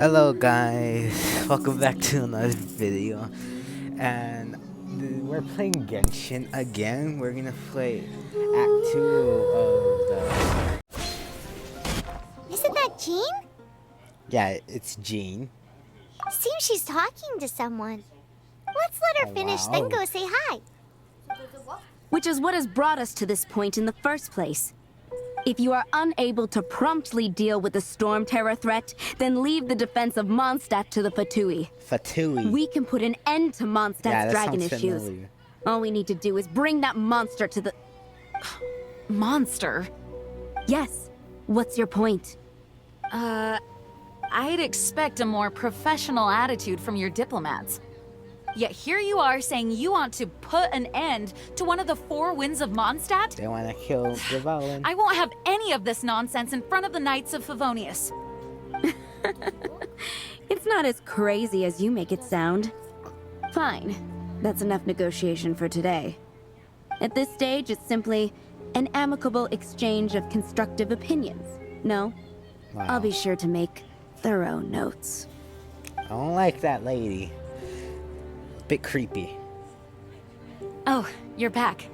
Hello guys, welcome back to another video, and we're playing Genshin again. We're gonna play Act 2 of the... Isn't that Jean? Yeah, it's Jean. Seems she's talking to someone. Let's let her finish, then go say hi. Which is what has brought us to this point in the first place. If you are unable to promptly deal with the Storm Terror threat, then leave the defense of Mondstadt to the Fatui. Fatui. We can put an end to Mondstadt's dragon issues. Familiar. All we need to do is bring that monster to the... Monster? Yes. What's your point? I'd expect a more professional attitude from your diplomats. Yet here you are saying you want to put an end to one of the four winds of Mondstadt? They want to kill Devourin. I won't have any of this nonsense in front of the Knights of Favonius. It's not as crazy as you make it sound. Fine. That's enough negotiation for today. At this stage, it's simply an amicable exchange of constructive opinions. No? Wow. I'll be sure to make thorough notes. I don't like that lady. Bit creepy. Oh, you're back.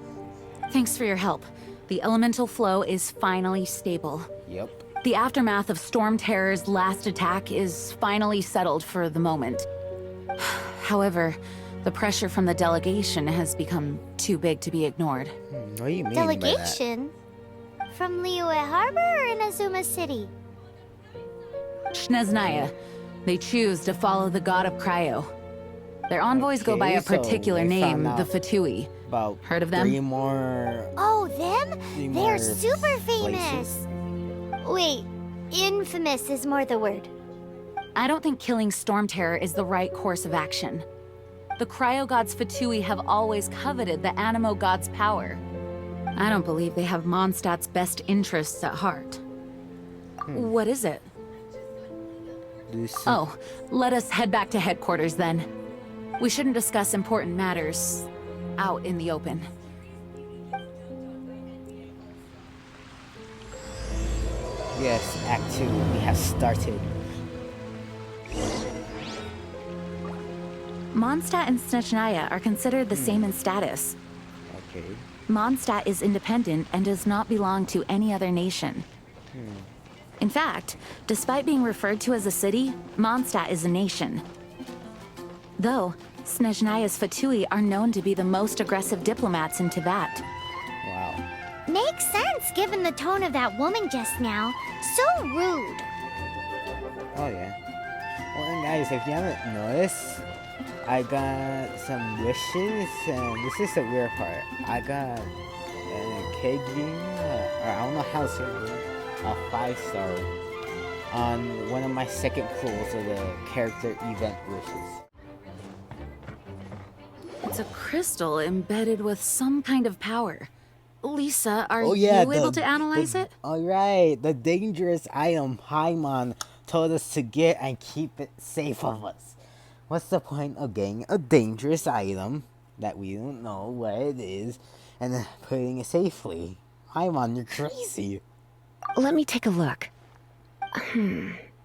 Thanks for your help. The elemental flow is finally stable. Yep. The aftermath of Storm Terror's last attack is finally settled for the moment. However, the pressure from the delegation has become too big to be ignored. What do you mean Delegation? From Liyue Harbor or Inazuma City? Snezhnaya. They choose to follow the god of Cryo. Their envoys go by a so particular they name, found the out Fatui. About Heard of them? Three more Oh, them? They're super places. famous. Wait, infamous is more the word. I don't think killing Storm Terror is the right course of action. The Cryo gods Fatui have always coveted the Animo god's power. I don't believe they have Mondstadt's best interests at heart. What is it? Oh, let us head back to headquarters then. We shouldn't discuss important matters out in the open. Yes, Act 2, we have started. Mondstadt and Snezhnaya are considered the same in status. Okay. Mondstadt is independent and does not belong to any other nation. In fact, despite being referred to as a city, Mondstadt is a nation. Though, Snezhnaya's Fatui are known to be the most aggressive diplomats in Tibet. Wow. Makes sense given the tone of that woman just now. So rude. Oh yeah. Well, and guys, if you haven't noticed, I got some wishes, and this is the weird part. I got a KG, or I don't know how to say it, a 5-star on one of my second pools of the character event wishes. It's a crystal embedded with some kind of power. Lisa, are Oh yeah, you able to analyze it? Alright, the dangerous item Paimon told us to get and keep it safe of us. What's the point of getting a dangerous item that we don't know what it is and then putting it safely? Paimon, you're crazy. Let me take a look.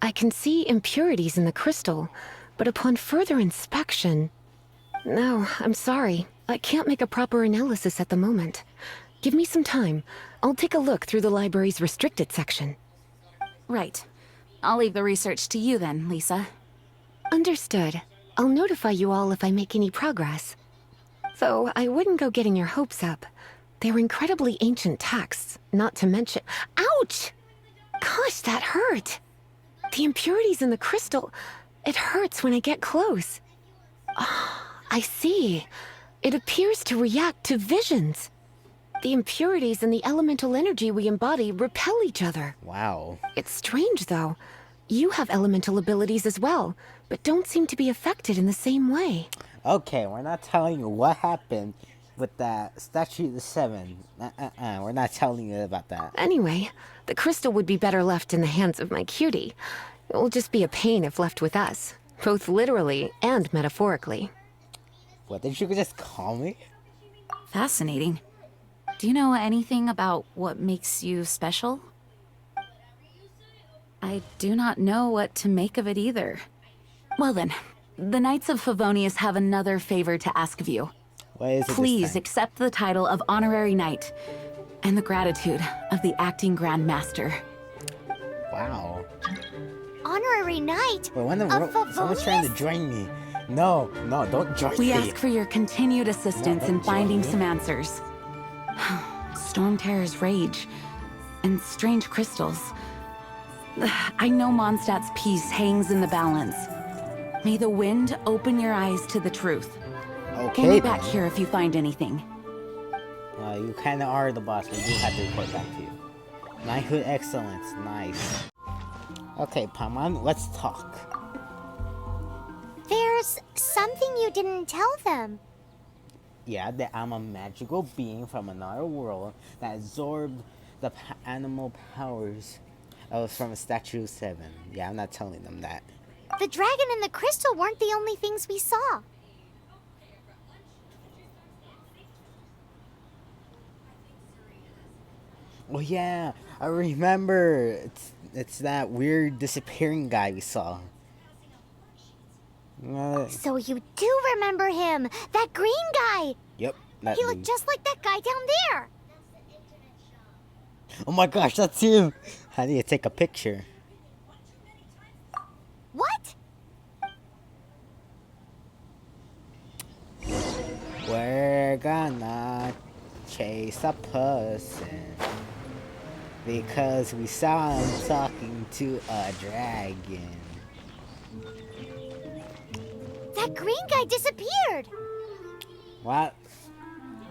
I can see impurities in the crystal, but upon further inspection... No, I'm sorry. I can't make a proper analysis at the moment. Give me some time. I'll take a look through the library's restricted section. Right. I'll leave the research to you then, Lisa. Understood. I'll notify you all if I make any progress. Though I wouldn't go getting your hopes up. They're incredibly ancient texts, not to mention... Ouch! Gosh, that hurt! The impurities in the crystal... It hurts when I get close. Ah, I see. It appears to react to visions. The impurities and the elemental energy we embody repel each other. Wow. It's strange, though. You have elemental abilities as well, but don't seem to be affected in the same way. Okay, we're not telling you what happened with that Statue of the Seven. We're not telling you about that. Anyway, the crystal would be better left in the hands of my cutie. It will just be a pain if left with us, both literally and metaphorically. What, did you just call me? Fascinating. Do you know anything about what makes you special? I do not know what to make of it either. Well then, the Knights of Favonius have another favor to ask of you. What is it this Please time? accept the title of Honorary Knight and the gratitude of the Acting Grand Master. Wow. Honorary Knight Wait, when the of world, someone's trying to Favonius? join me. No, don't join We me. ask for your continued assistance No, in don't finding join me. some answers. Storm Terror's rage and strange crystals. I know Mondstadt's peace hangs in the balance. May the wind open your eyes to the truth. Pull Okay, me back then. here if you find anything. You kind of are the boss. We do have to report back to you. Knighthood excellence, nice. Okay, Paimon, let's talk. There's something you didn't tell them. Yeah, that I'm a magical being from another world that absorbed the animal powers. I was from a Statue of 7. Yeah, I'm not telling them that. The dragon and the crystal weren't the only things we saw. Oh yeah, I remember. It's that weird disappearing guy we saw. So you do remember him, that green guy. Yep, that He looked dude. just like that guy down there. Oh my gosh, that's him! I need to take a picture. What? We're gonna chase a person because we saw him talking to a dragon. That green guy disappeared. What?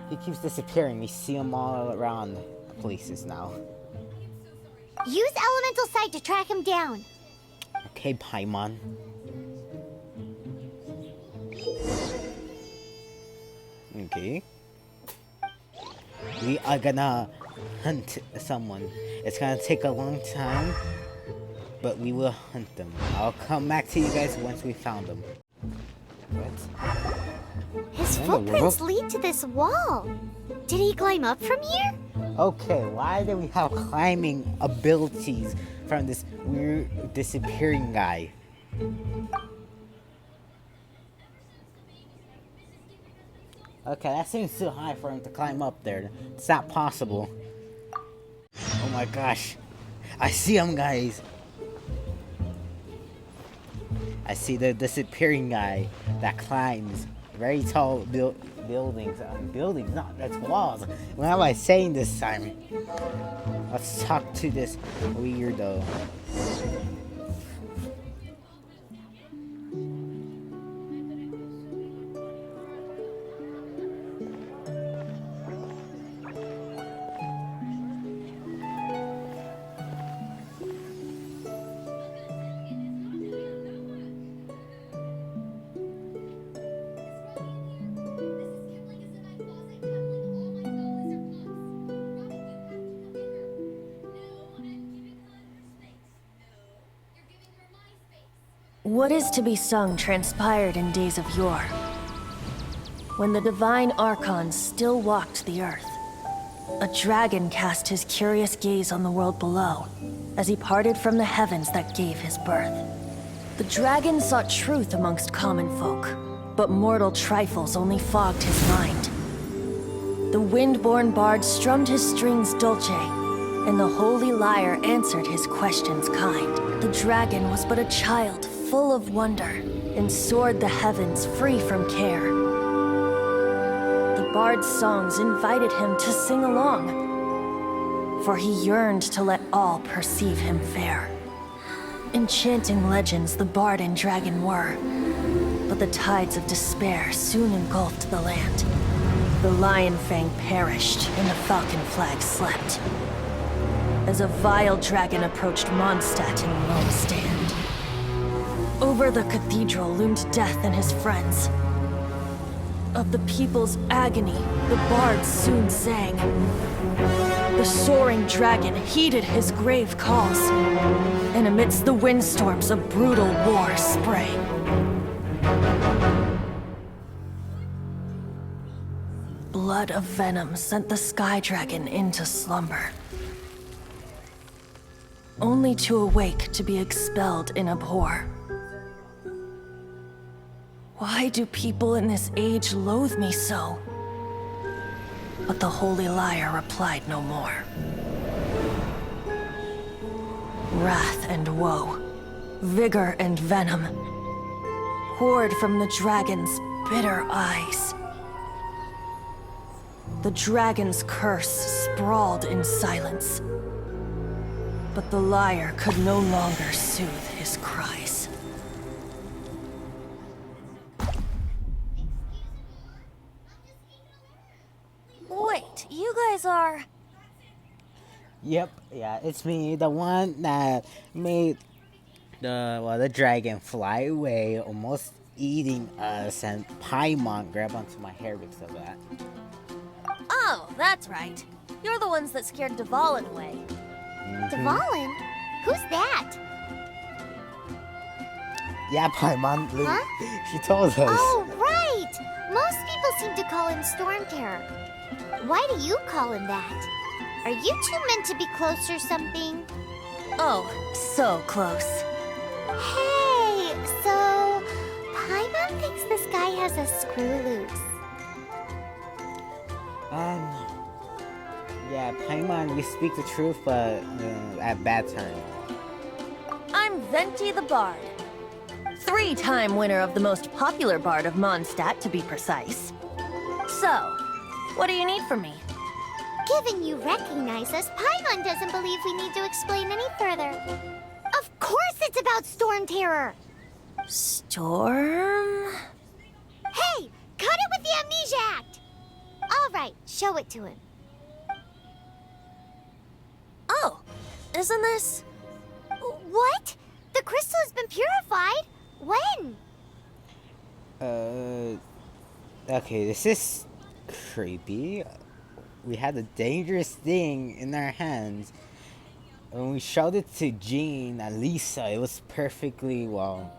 He keeps disappearing. We see him all around places now. Use elemental sight to track him down. Okay, Paimon. Okay. We are gonna hunt someone. It's gonna take a long time, but we will hunt them. I'll come back to you guys once we found them. What? His In the footprints world? lead to this wall. Did he climb up from here? Okay, why do we have climbing abilities from this weird disappearing guy? Okay, that seems too high for him to climb up there. It's not possible. Oh my gosh. I see him, guys. I see the disappearing guy that climbs very tall buildings. Buildings, not that's walls. What am I saying this time? Let's talk to this weirdo. What is to be sung transpired in days of yore, when the divine archons still walked the earth. A dragon cast his curious gaze on the world below, as he parted from the heavens that gave his birth. The dragon sought truth amongst common folk, but mortal trifles only fogged his mind. The wind-born bard strummed his strings dulce, and the holy lyre answered his questions kind. The dragon was but a child, full of wonder, and soared the heavens free from care. The bard's songs invited him to sing along, for he yearned to let all perceive him fair. Enchanting legends the bard and dragon were, but the tides of despair soon engulfed the land. The lion fang perished, and the falcon flag slept, as a vile dragon approached Mondstadt in lone stand. Over the cathedral loomed death and his friends. Of the people's agony, the bards soon sang. The soaring dragon heeded his grave calls, and amidst the windstorms a brutal war sprang. Blood of venom sent the sky dragon into slumber. only to awake to be expelled in abhor. Why do people in this age loathe me so? But the holy liar replied no more. Wrath and woe, vigor and venom, poured from the dragon's bitter eyes. The dragon's curse sprawled in silence, but the liar could no longer soothe his cries. Wait, you guys are... Yep, yeah, it's me, the one that made the dragon fly away, almost eating us, and Paimon grabbed onto my hair because of that. Oh, that's right. You're the ones that scared Dvalin away. Dvalin? Who's that? Yeah, Paimon, Huh? she told us. Oh, right! Most people seem to call him Storm Terror. Why do you call him that? Are you two meant to be close or something? Oh, so close. Hey, so Paimon thinks this guy has a screw loose. Yeah, Paimon, you speak the truth, but at bad time. I'm Venti the Bard. 3-time winner of the most popular bard of Mondstadt, to be precise. So, what do you need from me? Given you recognize us, Paimon doesn't believe we need to explain any further. Of course it's about Storm Terror! Storm? Hey! Cut it with the Amnesia Act! Alright, show it to him. Oh, isn't this... What? The crystal has been purified? When? Okay, this is creepy. We had a dangerous thing in our hands. When we showed it to Jean and Lisa, it was perfectly, well,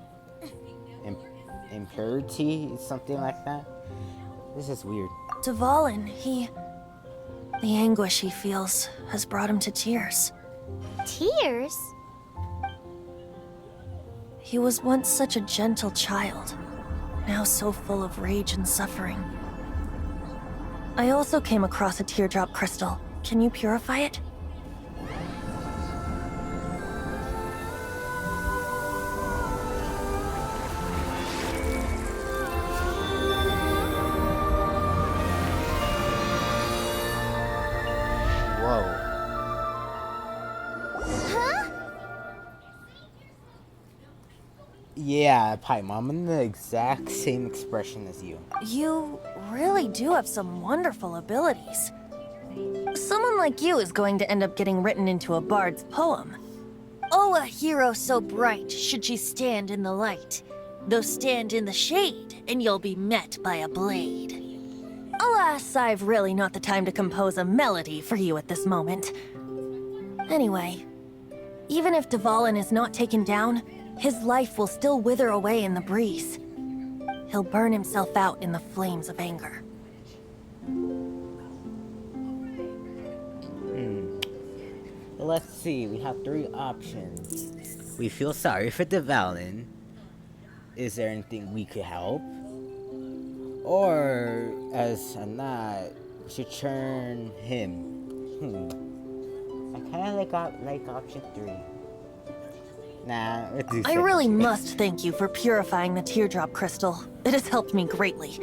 impurity, something like that. This is weird. Dvalin, the anguish he feels has brought him to tears. Tears? He was once such a gentle child, now so full of rage and suffering. I also came across a teardrop crystal. Can you purify it? Whoa. Huh? Yeah, Paimon, I'm in the exact same expression as you. You really do have some wonderful abilities. Someone like you is going to end up getting written into a bard's poem. Oh, a hero so bright should she stand in the light. Though stand in the shade, and you'll be met by a blade. Alas, I've really not the time to compose a melody for you at this moment. Anyway, even if Dvalin is not taken down, his life will still wither away in the breeze. He'll burn himself out in the flames of anger. Let's see, we have 3 options. We feel sorry for Dvalin. Is there anything we could help? Or, as a nod, we should turn him. I kinda like option 3. Nah, let's do I really second. must thank you for purifying the teardrop crystal. It has helped me greatly.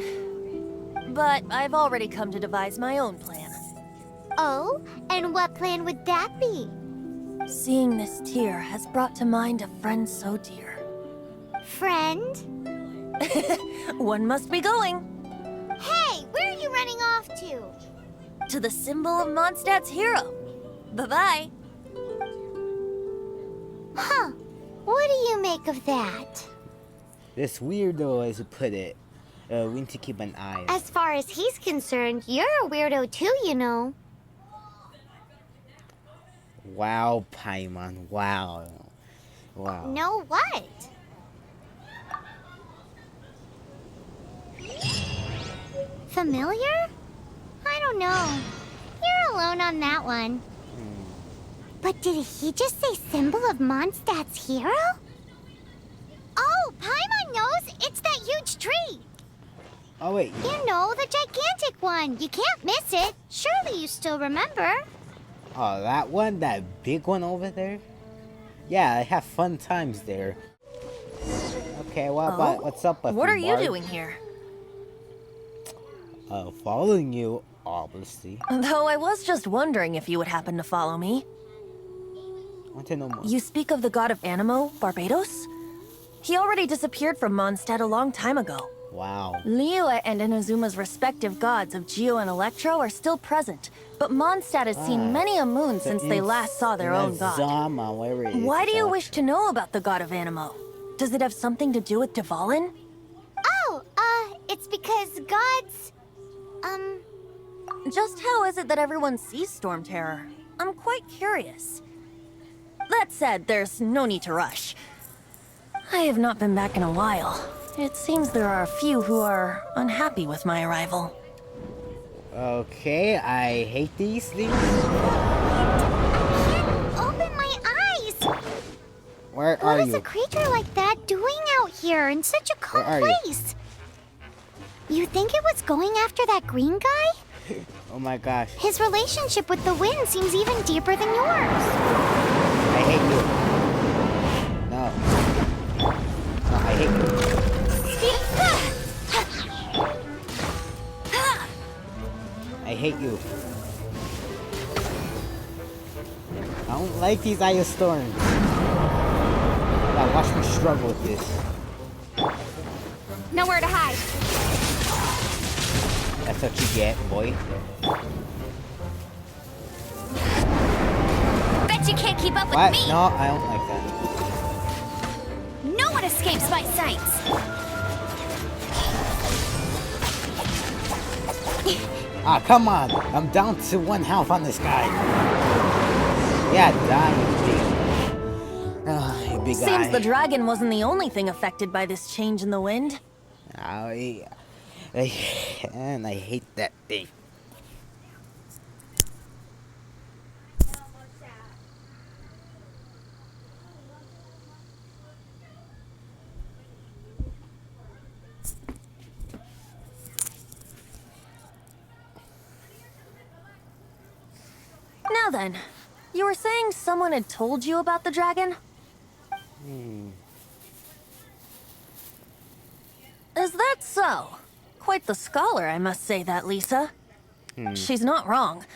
But I've already come to devise my own plan. Oh, and what plan would that be? Seeing this tear has brought to mind a friend so dear. Friend? One must be going. Hey, where are you running off to? To the symbol of Mondstadt's hero. Bye-bye. Huh. What do you make of that? This weirdo, as you put it, we need to keep an eye on. As far as he's concerned, you're a weirdo too, you know. Wow, Paimon, wow. Wow. Know what? Familiar? I don't know. You're alone on that one. But did he just say symbol of Mondstadt's hero? Oh, Paimon knows! It's that huge tree! Oh, wait. You know, the gigantic one. You can't miss it. Surely you still remember. Oh, that one? That big one over there? Yeah, I have fun times there. Okay, what's up with What are you Bard? doing here? Following you, obviously. Though I was just wondering if you would happen to follow me. Want to know more? You speak of the god of Animo, Barbados? He already disappeared from Mondstadt a long time ago. Wow. Liyue and Inazuma's respective gods of Geo and Electro are still present, but Mondstadt has seen many a moon since they last saw their own god. Inazama, wherever it is. Why do you wish to know about the god of Animo? Does it have something to do with Dvalin? Oh, it's because gods... Just how is it that everyone sees Storm Terror? I'm quite curious. That said, there's no need to rush. I have not been back in a while. It seems there are a few who are unhappy with my arrival. Okay, I hate these things. Open my eyes! Where are What is you? a creature like that doing out here in such a cold Where are you? place? You think it was going after that green guy? Oh my gosh. His relationship with the wind seems even deeper than yours. I hate you. No. No, I hate you. I hate you. I don't like these Eye of Storms. Now watch me struggle with this. Nowhere to hide. That's what you get, boy. Bet you can't keep up with What? me. No, I don't like that. No one escapes my sights. Ah, come on! I'm down to 1 health on this guy. Yeah, die, you big. Ah, you big Seems guy. the dragon wasn't the only thing affected by this change in the wind. And I hate that thing. Now then, you were saying someone had told you about the dragon? Is that so? Quite the scholar, I must say that, Lisa. She's not wrong.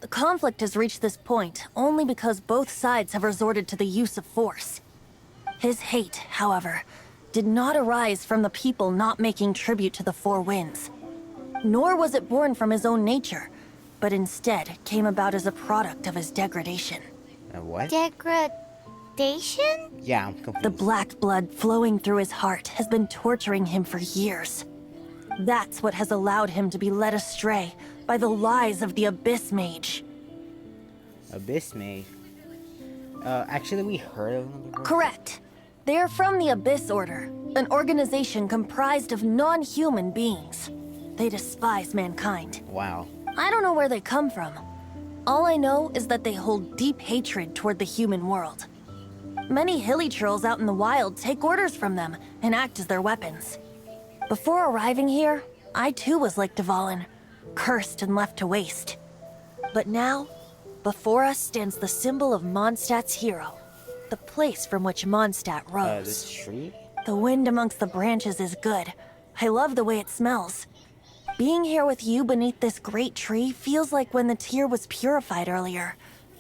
The conflict has reached this point only because both sides have resorted to the use of force. His hate, however, did not arise from the people not making tribute to the Four Winds. Nor was it born from his own nature, but instead came about as a product of his degradation. What? Degradation? Yeah, I'm confused. The black blood flowing through his heart has been torturing him for years. That's what has allowed him to be led astray by the lies of the Abyss Mage. Abyss Mage. Actually, we heard of them before. Correct. They are from the Abyss Order, an organization comprised of non-human beings. They despise mankind. Wow. I don't know where they come from. All I know is that they hold deep hatred toward the human world. Many hilly trolls out in the wild take orders from them and act as their weapons. Before arriving here, I too was like Dvalin, cursed and left to waste. But now, before us stands the symbol of Mondstadt's hero, the place from which Mondstadt rose. This tree? The wind amongst the branches is good. I love the way it smells. Being here with you beneath this great tree feels like when the tear was purified earlier.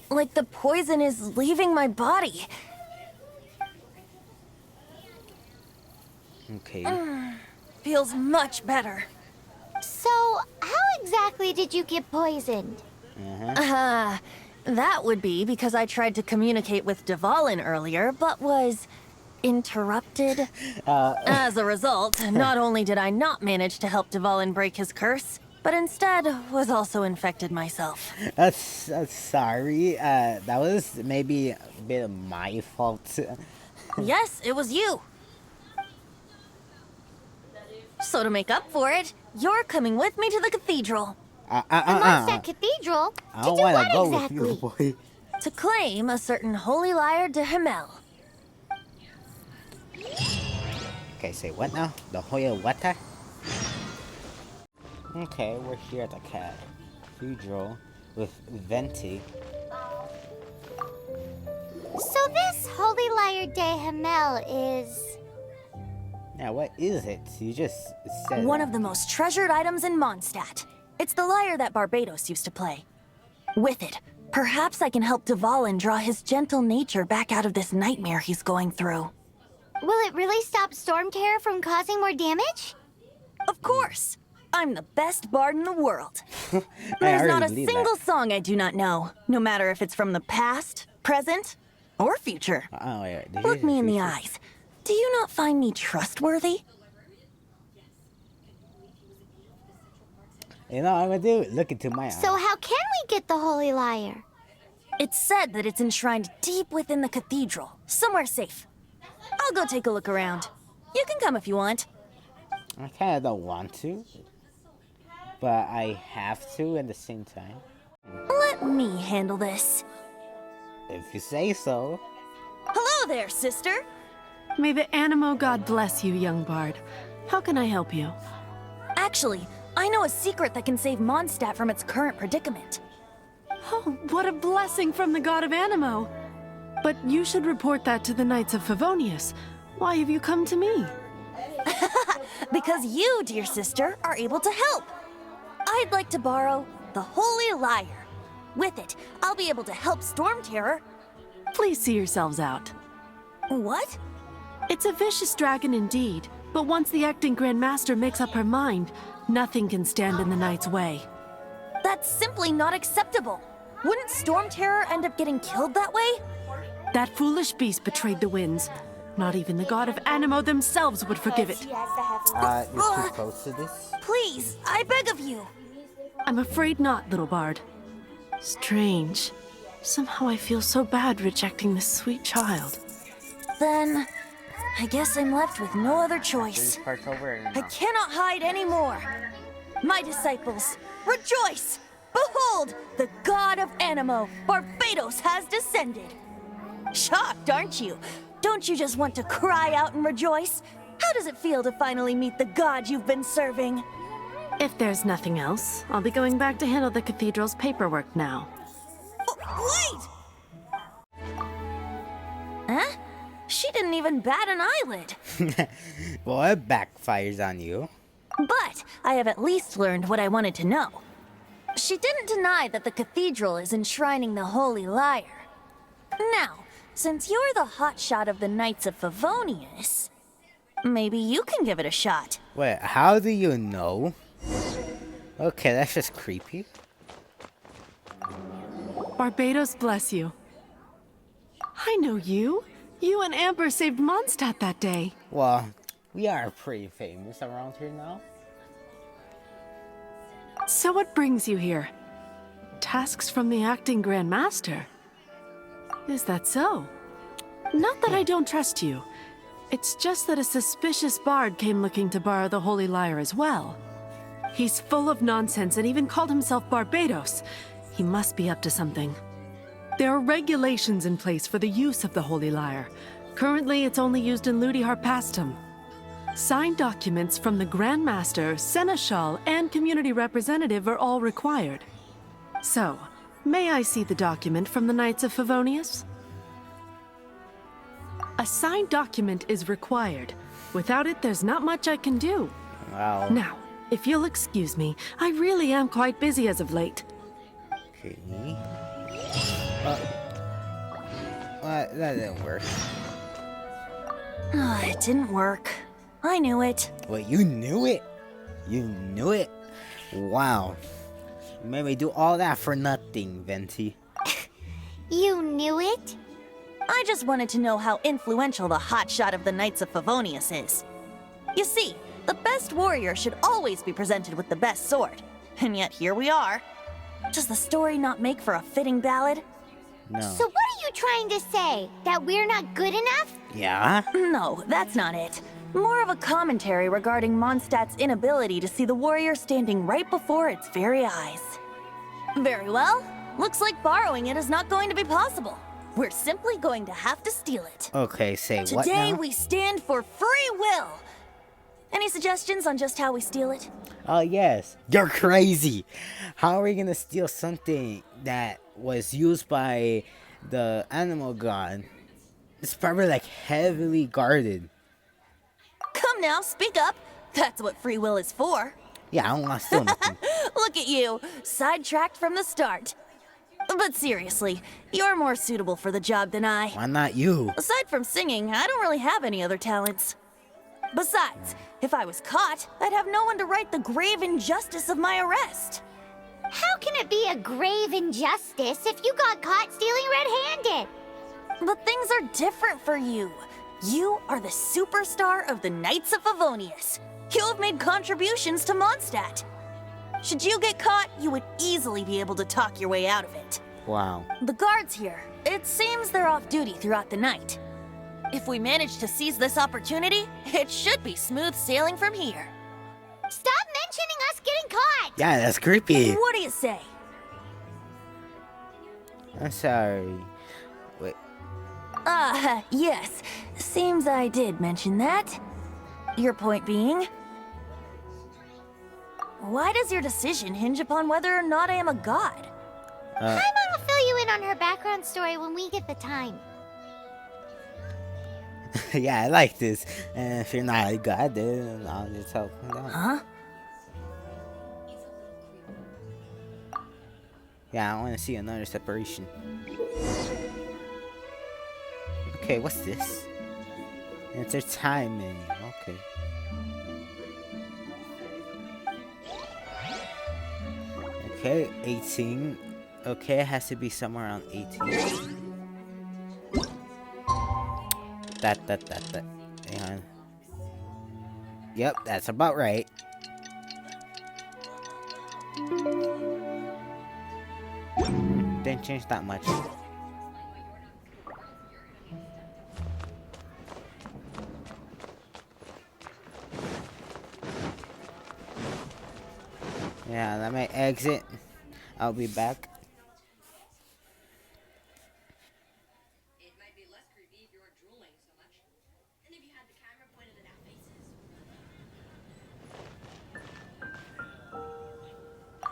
Like the poison is leaving my body. Okay. Feels much better. So, how exactly did you get poisoned? That would be because I tried to communicate with Dvalin earlier, but was interrupted. As a result, not only did I not manage to help Dvalin break his curse, but instead was also infected myself. That's sorry. That was maybe a bit of my fault. Yes, it was you. So to make up for it, you're coming with me to the cathedral. The Mondstadt Cathedral? I To don't do want what to go exactly? with you, boy. to claim a certain holy liar de Himmel. Okay, say what now? The Hoya Wata? Okay, we're here at the cathedral with Venti. So this holy liar de Himmel is... Now, what is it? You just said One it. of the most treasured items in Mondstadt. It's the lyre that Barbados used to play. With it, perhaps I can help Dvalin draw his gentle nature back out of this nightmare he's going through. Will it really stop Storm Terror from causing more damage? Of course! I'm the best bard in the world. I There's already not a believe single that. song I do not know, no matter if it's from the past, present, or future. Oh, wait, did you Look say me in the future? eyes. Do you not find me trustworthy? You know what I'm gonna do? Look into my eyes. So how can we get the holy liar? It's said that it's enshrined deep within the cathedral, somewhere safe. I'll go take a look around. You can come if you want. I kinda don't want to, but I have to at the same time. Let me handle this. If you say so. Hello there, sister. May the Animo God bless you, young bard. How can I help you? Actually, I know a secret that can save Mondstadt from its current predicament. Oh, what a blessing from the god of Animo! But you should report that to the Knights of Favonius. Why have you come to me? Because you, dear sister, are able to help. I'd like to borrow the Holy Lyre. With it, I'll be able to help Storm Terror. Please see yourselves out. What? It's a vicious dragon indeed, but once the acting Grand Master makes up her mind, nothing can stand in the Knight's way. That's simply not acceptable. Wouldn't Storm Terror end up getting killed that way? That foolish beast betrayed the winds. Not even the god of Animo themselves would forgive it. You're too close to this? Please, I beg of you. I'm afraid not, little bard. Strange. Somehow I feel so bad rejecting this sweet child. Then, I guess I'm left with no other choice. This part's over and I cannot hide anymore. My disciples, rejoice! Behold, the god of Animo, Barbados, has descended. Shocked, aren't you? Don't you just want to cry out and rejoice? How does it feel to finally meet the god you've been serving? If there's nothing else, I'll be going back to handle the cathedral's paperwork now. Oh, wait! Huh? She didn't even bat an eyelid. Well, it backfires on you. But I have at least learned what I wanted to know. She didn't deny that the cathedral is enshrining the Holy Lyre. Now, since you're the hotshot of the Knights of Favonius, maybe you can give it a shot. Wait, how do you know? Okay, that's just creepy. Barbados bless you. I know you. You and Amber saved Mondstadt that day. Well, we are pretty famous around here now. So what brings you here? Tasks from the acting Grand Master? Is that so? Not that I don't trust you. It's just that a suspicious bard came looking to borrow the Holy Lyre as well. He's full of nonsense and even called himself Barbados. He must be up to something. There are regulations in place for the use of the Holy Lyre. Currently, it's only used in Ludi Harpastum. Signed documents from the Grand Master, Seneschal, and community representative are all required. So, may I see the document from the Knights of Favonius? A signed document is required. Without it, there's not much I can do. Wow. Now, if you'll excuse me, I really am quite busy as of late. Okay. That didn't work. It didn't work. I knew it. Wait, you knew it? You knew it? Wow. You made me do all that for nothing, Venti. You knew it? I just wanted to know how influential the hotshot of the Knights of Favonius is. You see, the best warrior should always be presented with the best sword. And yet here we are. Does the story not make for a fitting ballad? No. So what are you trying to say? That we're not good enough? Yeah? No, that's not it. More of a commentary regarding Mondstadt's inability to see the warrior standing right before its very eyes. Very well. Looks like borrowing it is not going to be possible. We're simply going to have to steal it. Okay, say what Today now? we stand for free will. Any suggestions on just how we steal it? Oh, yes. You're crazy. How are we gonna steal something that was used by the animal god? It's probably like heavily guarded. Come now, speak up. That's what free will is for. Yeah, I don't want to steal nothing. Look at you, sidetracked from the start. But seriously, you're more suitable for the job than I. Why not you? Aside from singing, I don't really have any other talents. Besides, if I was caught, I'd have no one to right the grave injustice of my arrest. How can it be a grave injustice if you got caught stealing red-handed? But things are different for you. You are the superstar of the Knights of Favonius. You have made contributions to Mondstadt. Should you get caught, you would easily be able to talk your way out of it. Wow. The guards here, it seems they're off duty throughout the night. If we manage to seize this opportunity, it should be smooth sailing from here. Stop mentioning us getting caught! Yeah, that's creepy. What do you say? I'm sorry. Wait. Yes. Seems I did mention that. Your point being? Why does your decision hinge upon whether or not I am a god? Paimon will fill you in on her background story when we get the time. Yeah, I like this. And if you're not a god, then I'll just help him out. Huh? Yeah, I want to see another separation. Okay, what's this? Enter time menu. Okay. Okay, 18. Okay, it has to be somewhere around 18. That. Hang on. Yep, that's about right. Didn't change that much. Yeah, let me exit. I'll be back. It might be less creepy if you weren't drooling so much. And if you had the camera pointed at our faces.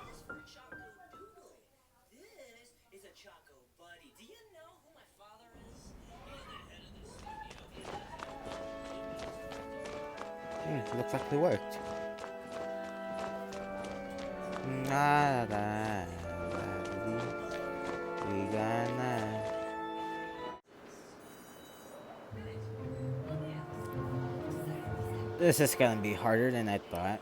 This for Choco Doodle. This is a Choco Buddy. Do you know who my father is? He's the head of the studio. Looks like it worked. This is gonna be harder than I thought.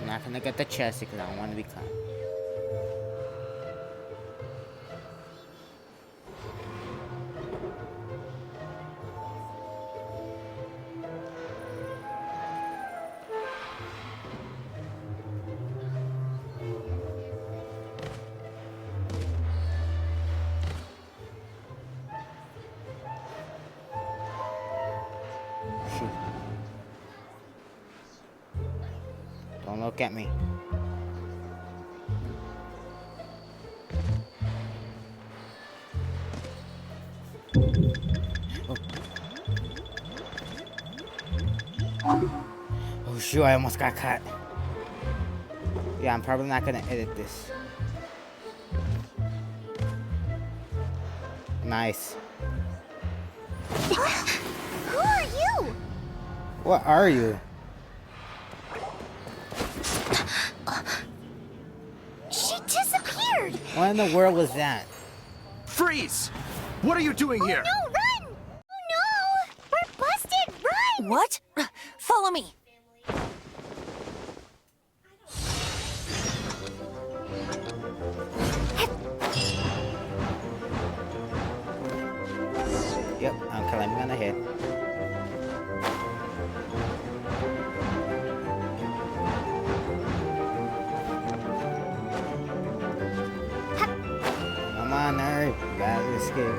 I'm not gonna get the chest because I don't want to be caught. Shoot. Don't look at me. Oh shoot, I almost got caught. Yeah, I'm probably not gonna edit this. Nice. Who are you? What are you? She disappeared! What in the world was that? Freeze! What are you doing here? No, run! Oh no! We're busted! Run! What? Follow me. Yep, I'm climbing on ahead. Come on, Earth. Gotta escape.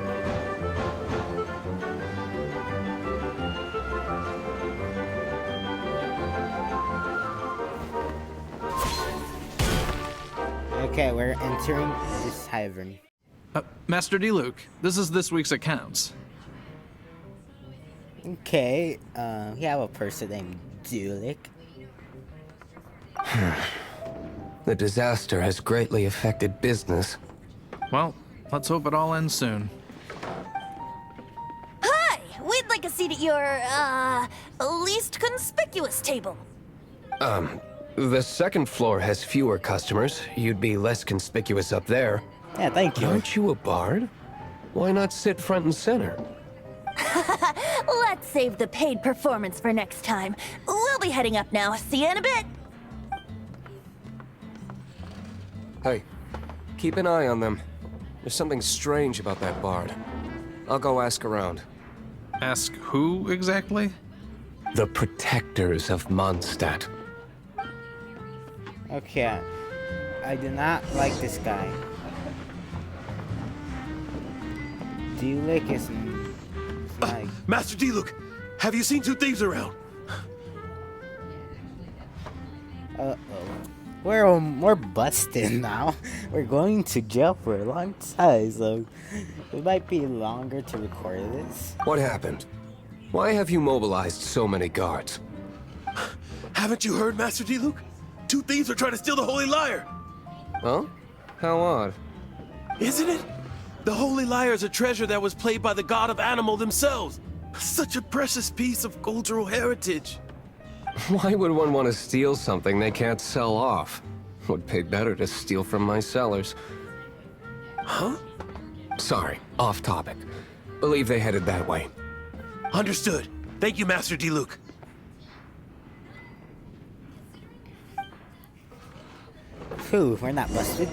Okay, we're entering this tavern. Master D-Luke, this is this week's accounts. Okay, we have a person named Dulik. The disaster has greatly affected business. Well, let's hope it all ends soon. Hi! We'd like a seat at your, least conspicuous table. The second floor has fewer customers. You'd be less conspicuous up there. Yeah, thank you. Aren't you a bard? Why not sit front and center? Let's save the paid performance for next time. We'll be heading up now. See you in a bit. Hey, keep an eye on them. There's something strange about that bard. I'll go ask around. Ask who exactly? The protectors of Mondstadt. Okay, I do not like this guy. Dulik is like... Master D-Luke, have you seen two thieves around? Uh-oh. We're busted now. We're going to jail for a long time, so it might be longer to record this. What happened? Why have you mobilized so many guards? Haven't you heard, Master D-Luke? Two thieves are trying to steal the Holy Lyre. Huh? How odd. Isn't it? The Holy Lyre is a treasure that was played by the god of animal themselves. Such a precious piece of cultural heritage. Why would one want to steal something they can't sell off? Would pay better to steal from my sellers. Huh? Sorry, off topic. Believe they headed that way. Understood. Thank you, Master D-Luke. Phew, we're not busted.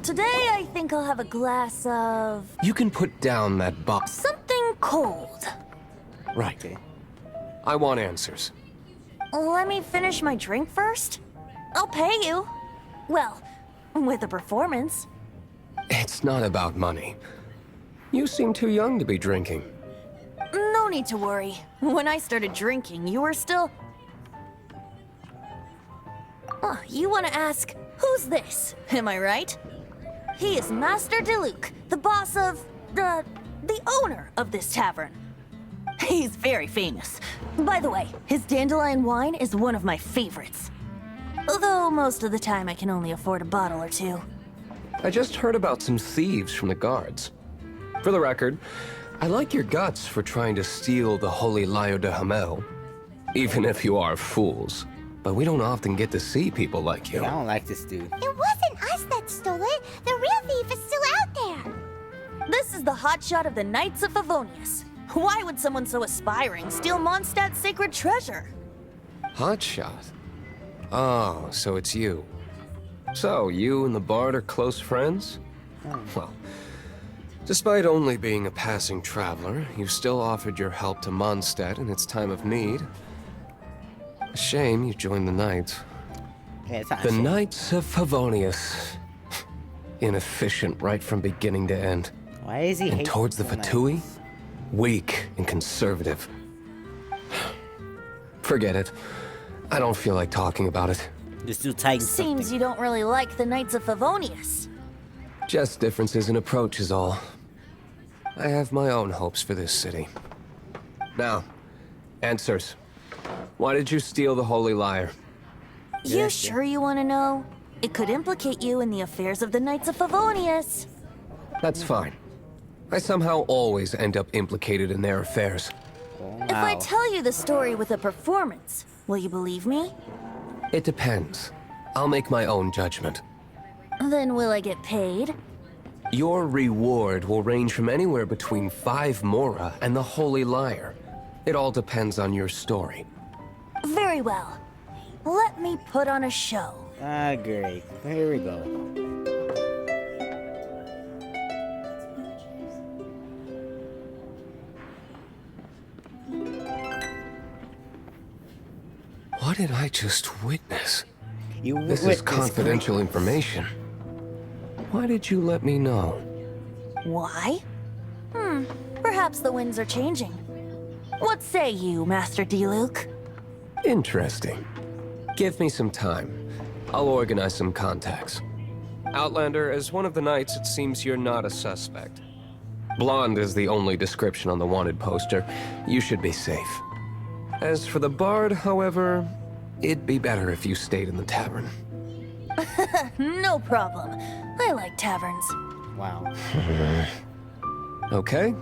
Today, I think I'll have a glass of... You can put down that box. something cold. Right. I want answers. Let me finish my drink first. I'll pay you. Well, with a performance. It's not about money. You seem too young to be drinking. No need to worry. When I started drinking, you were still... Oh, you want to ask, who's this? Am I right? He is Master D-Luke, the boss of... the owner of this tavern. He's very famous. By the way, his dandelion wine is one of my favorites. Although most of the time I can only afford a bottle or two. I just heard about some thieves from the guards. For the record, I like your guts for trying to steal the Holy Lyre de Hamel. Even if you are fools. But we don't often get to see people like you. I don't like this dude. It wasn't us that stole it. The real thief is still out there. This is the hotshot of the Knights of Favonius. Why would someone so aspiring steal Mondstadt's sacred treasure? Hotshot? Oh, so it's you. So, you and the bard are close friends? Well, despite only being a passing traveler, you still offered your help to Mondstadt in its time of need. A shame you joined the Knights. Yeah, it's not The shit. Knights of Favonius. Inefficient right from beginning to end. Why is he And hating towards the so much? Fatui? Weak and conservative. Forget it. I don't feel like talking about it. This dude typing Seems something. you don't really like the Knights of Favonius. Just differences in approach is all. I have my own hopes for this city. Now, answers. Why did you steal the Holy Lyre? You Yeah, sure you want to know? It could implicate you in the affairs of the Knights of Favonius. That's fine. I somehow always end up implicated in their affairs. Oh, If I wow. tell you the story with a performance, will you believe me? It depends. I'll make my own judgment. Then will I get paid? Your reward will range from anywhere between 5 Mora and the Holy Lyre. It all depends on your story. Very well. Let me put on a show, Ah, great. Here we go. What did I just witness? You This is confidential information. Why did you let me know? Why? Perhaps the winds are changing. What say you, Master D-Luke? Interesting. Give me some time. I'll organize some contacts. Outlander, as one of the knights, it seems you're not a suspect. Blonde is the only description on the wanted poster. You should be safe. As for the bard, however, it'd be better if you stayed in the tavern. No problem. I like taverns. Wow. Okay.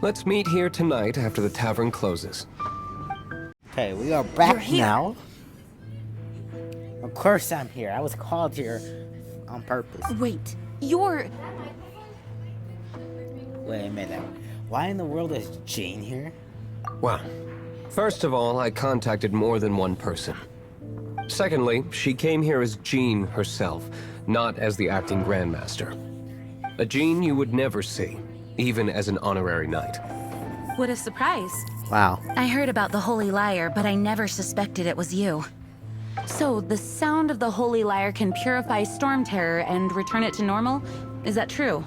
Let's meet here tonight after the tavern closes. Okay, we are You're back here. now. Of course I'm here. I was called here on purpose. Wait, you're... Wait a minute. Why in the world is Jane here? Well, first of all, I contacted more than one person. Secondly, she came here as Jean herself, not as the acting Grandmaster. A Jean you would never see, even as an honorary knight. What a surprise. Wow. I heard about the Holy Lyre, but I never suspected it was you. So, the sound of the Holy Lyre can purify Storm Terror and return it to normal? Is that true?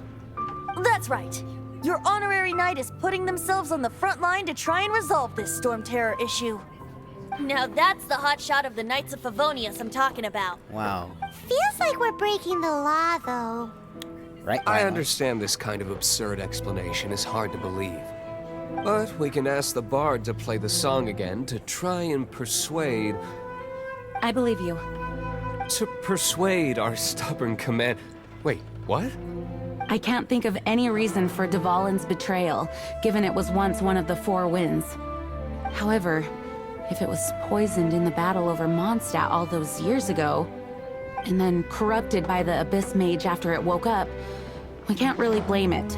That's right. Your honorary knight is putting themselves on the front line to try and resolve this Storm Terror issue. Now that's the hot shot of the Knights of Favonius I'm talking about. Wow. Feels like we're breaking the law, though. Right? I Rhino? understand this kind of absurd explanation is hard to believe. But we can ask the bard to play the song again to try and persuade... I believe you. To persuade our stubborn command... Wait, what? I can't think of any reason for Dvalin's betrayal, given it was once one of the Four Winds. However, if it was poisoned in the battle over Mondstadt all those years ago, and then corrupted by the Abyss Mage after it woke up, we can't really blame it.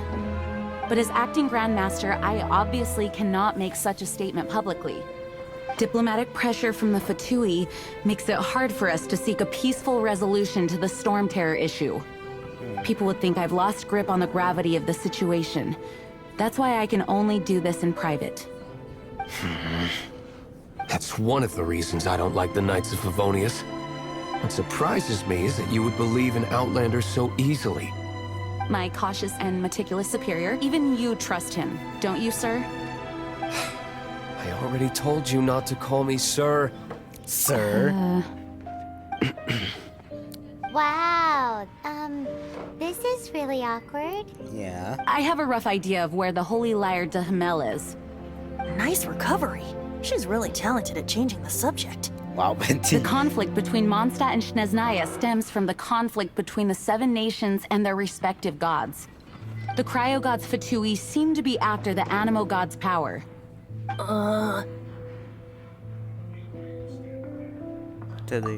But as acting Grandmaster, I obviously cannot make such a statement publicly. Diplomatic pressure from the Fatui makes it hard for us to seek a peaceful resolution to the Storm Terror issue. People would think I've lost grip on the gravity of the situation. That's why I can only do this in private. That's one of the reasons I don't like the Knights of Favonius. What surprises me is that you would believe in Outlander so easily. My cautious and meticulous superior, even you trust him, don't you, sir? I already told you not to call me sir. Sir? Wow. This is really awkward. Yeah. I have a rough idea of where the Holy Lyre de Himmel is. Nice recovery. She's really talented at changing the subject. Wow, The Benty. conflict between Mondstadt and Snezhnaya stems from the conflict between the Seven Nations and their respective gods. The Cryo Gods Fatui seem to be after the Animo God's power.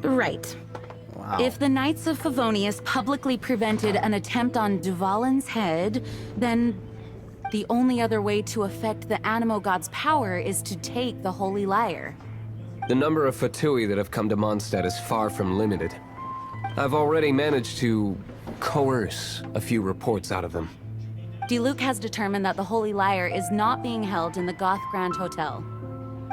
Right. Wow. If the Knights of Favonius publicly prevented an attempt on Dvalin's head, then the only other way to affect the Animo God's power is to take the Holy Lyre. The number of Fatui that have come to Mondstadt is far from limited. I've already managed to coerce a few reports out of them. D-Luke has determined that the Holy Lyre is not being held in the Goth Grand Hotel.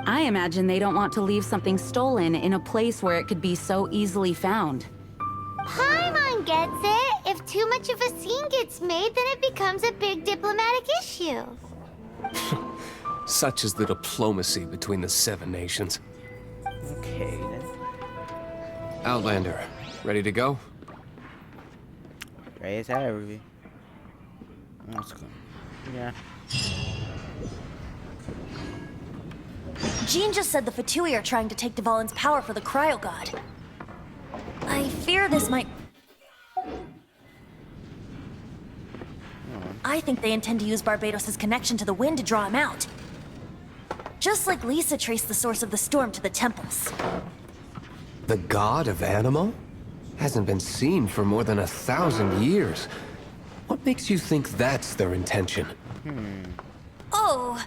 I imagine they don't want to leave something stolen in a place where it could be so easily found. Paimon gets it. If too much of a scene gets made, then it becomes a big diplomatic issue. Such is the diplomacy between the Seven Nations. Okay, then. Outlander, ready to go? Right, it's everything. Let's go. Yeah. Jean just said the Fatui are trying to take Dvalin's power for the Cryo God. I fear this might... I think they intend to use Barbados' connection to the wind to draw him out. Just like Lisa traced the source of the storm to the temples. The god of Animo? Hasn't been seen for more than 1,000 years. What makes you think that's their intention? Oh...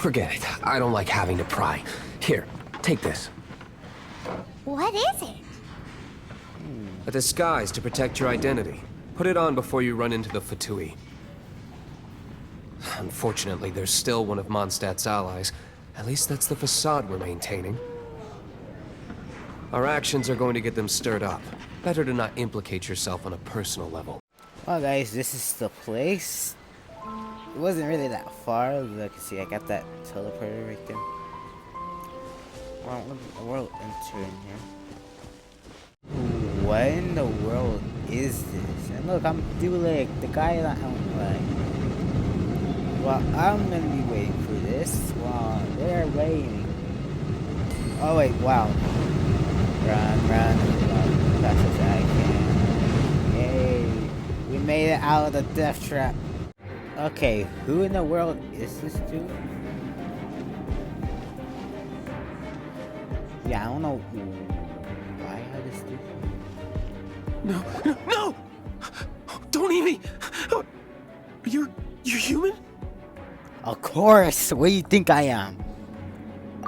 Forget it. I don't like having to pry. Here, take this. What is it? A disguise to protect your identity. Put it on before you run into the Fatui. Unfortunately, there's still one of Mondstadt's allies. At least that's the facade we're maintaining. Our actions are going to get them stirred up. Better to not implicate yourself on a personal level. Well, guys, this is the place. It wasn't really that far. As you can see, I got that teleporter right there. Well, we'll enter in here. What in the world is this? And look, I'm Dulik, the guy that I'm like. Well, I'm gonna be waiting for this while they're waiting. Oh wait, wow. Run, as fast as I can. Yay, we made it out of the death trap. Okay, who in the world is this dude? Yeah, I don't know why I just do. No! Don't eat me! You're human? Of course! What do you think I am?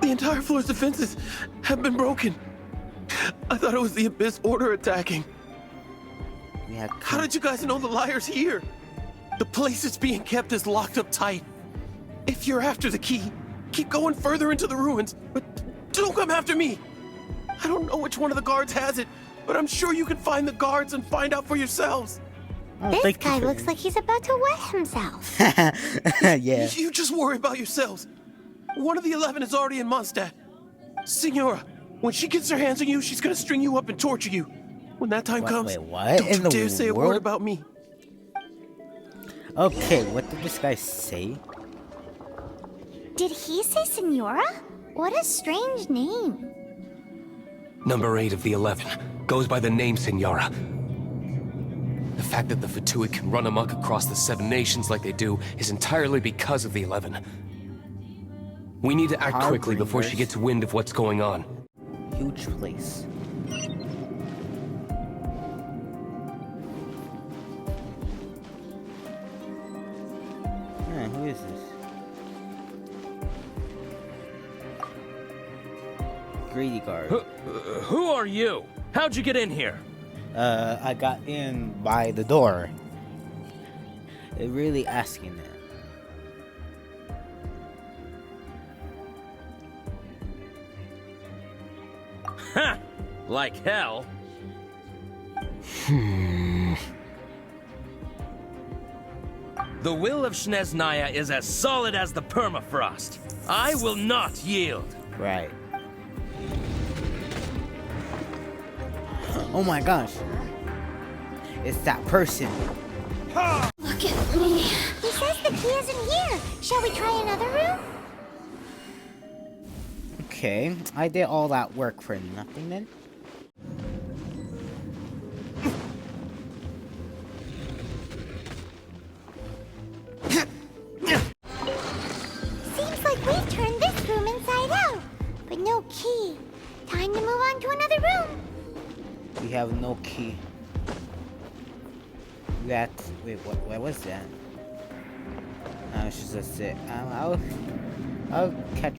The entire floor's defenses have been broken. I thought it was the Abyss Order attacking. Yeah, How did you guys know the liar's here? The place it's being kept is locked up tight. If you're after the key, keep going further into the ruins, but don't come after me. I don't know which one of the guards has it, but I'm sure you can find the guards and find out for yourselves. This guy looks like he's about to wet himself. Yeah. You just worry about yourselves. One of the 11 is already in Mondstadt. Signora, when she gets her hands on you, she's gonna string you up and torture you. When that time comes, wait, what? don't In you the dare say a world? word about me. Okay, what did this guy say? Did he say Senora? What a strange name. Number 8 of the 11 goes by the name Senora. The fact that the Fatui can run amok across the 7 nations like they do is entirely because of the 11. We need to act quickly before she gets wind of what's going on. Huge place. Who is this? Greedy guard. Who are you? How'd you get in here? I got in by the door. They're really asking that. Ha! Like hell. The will of Snezhnaya is as solid as the permafrost. I will not yield. Right. Oh my gosh. It's that person. Look at me. He says the key isn't here. Shall we try another room? Okay, I did all that work for nothing then. Seems like we've turned this room inside out. But no key. Time to move on to another room. We have no key. That wait, what was that? No, it's just it. I'll catch.